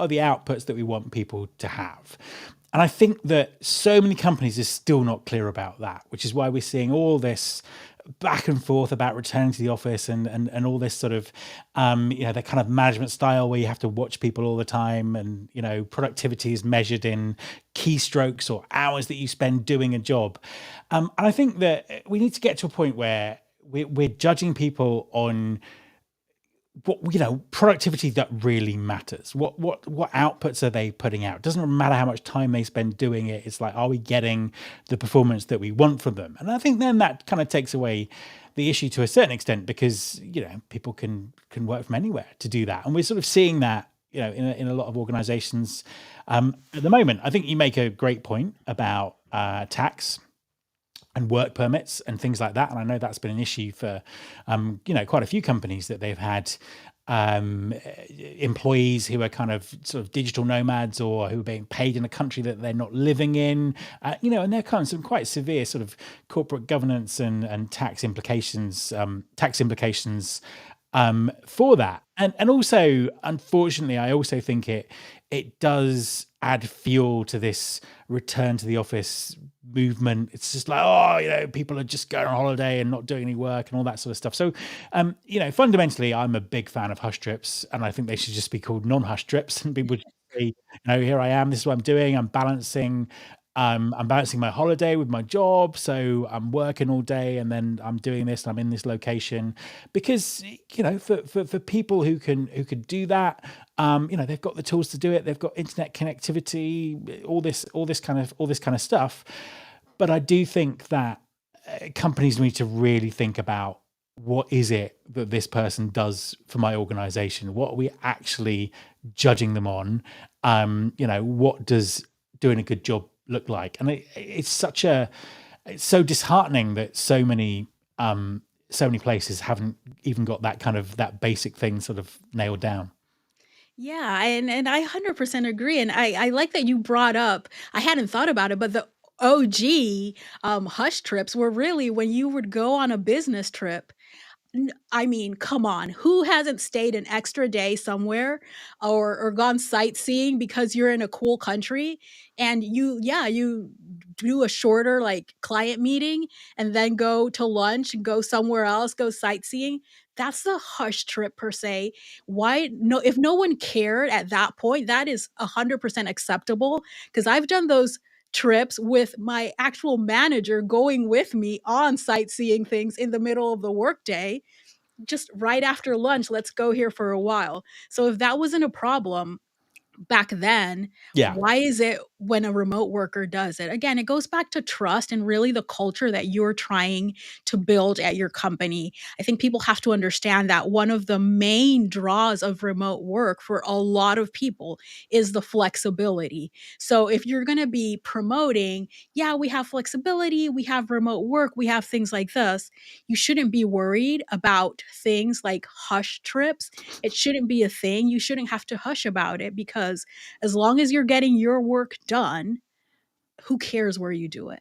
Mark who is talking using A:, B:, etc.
A: are the outputs that we want people to have? And I think that so many companies are still not clear about that, which is why we're seeing all this back and forth about returning to the office and all this sort of that kind of management style where you have to watch people all the time, and productivity is measured in keystrokes or hours that you spend doing a job. And I think that we need to get to a point where we're judging people on what productivity that really matters. What outputs are they putting out? It doesn't matter how much time they spend doing it. It's like, are we getting the performance that we want from them? And I think then that kind of takes away the issue to a certain extent, because people can work from anywhere to do that, and we're sort of seeing that in a lot of organizations at the moment. I think you make a great point about tax and work permits and things like that. And I know that's been an issue for, quite a few companies, that they've had employees who are kind of sort of digital nomads, or who are being paid in a country that they're not living in, and they're kind of some quite severe sort of corporate governance and tax implications for that. And also, unfortunately, I also think it does add fuel to this return to the office movement. It's just like, people are just going on holiday and not doing any work and all that sort of stuff. So, fundamentally, I'm a big fan of hush trips, and I think they should just be called non-hush trips. And people should say, here I am, this is what I'm doing. I'm balancing my holiday with my job. So I'm working all day, and then I'm doing this, I'm in this location, because, for people who can do that, they've got the tools to do it. They've got internet connectivity, all this kind of stuff. But I do think that companies need to really think about, what is it that this person does for my organization? What are we actually judging them on? What does doing a good job look like? And it's so disheartening that so many places haven't even got that basic thing sort of nailed down.
B: Yeah, and I 100% agree, and I like that you brought up. I hadn't thought about it, but the OG hush trips were really when you would go on a business trip. I mean, come on, who hasn't stayed an extra day somewhere, or gone sightseeing because you're in a cool country, and you do a shorter like client meeting and then go to lunch and go somewhere else, go sightseeing. That's the hush trip per se. Why no If no one cared at that point, that is 100% acceptable, because I've done those trips with my actual manager going with me on sightseeing things in the middle of the workday, just right after lunch, let's go here for a while. So if that wasn't a problem back then,
A: Yeah.
B: why is it when a remote worker does it? Again, it goes back to trust and really the culture that you're trying to build at your company. I think people have to understand that one of the main draws of remote work for a lot of people is the flexibility. So if you're going to be promoting, yeah, we have flexibility, we have remote work, we have things like this, you shouldn't be worried about things like hush trips. It shouldn't be a thing. You shouldn't have to hush about it, because as long as you're getting your work done, who cares where you do it?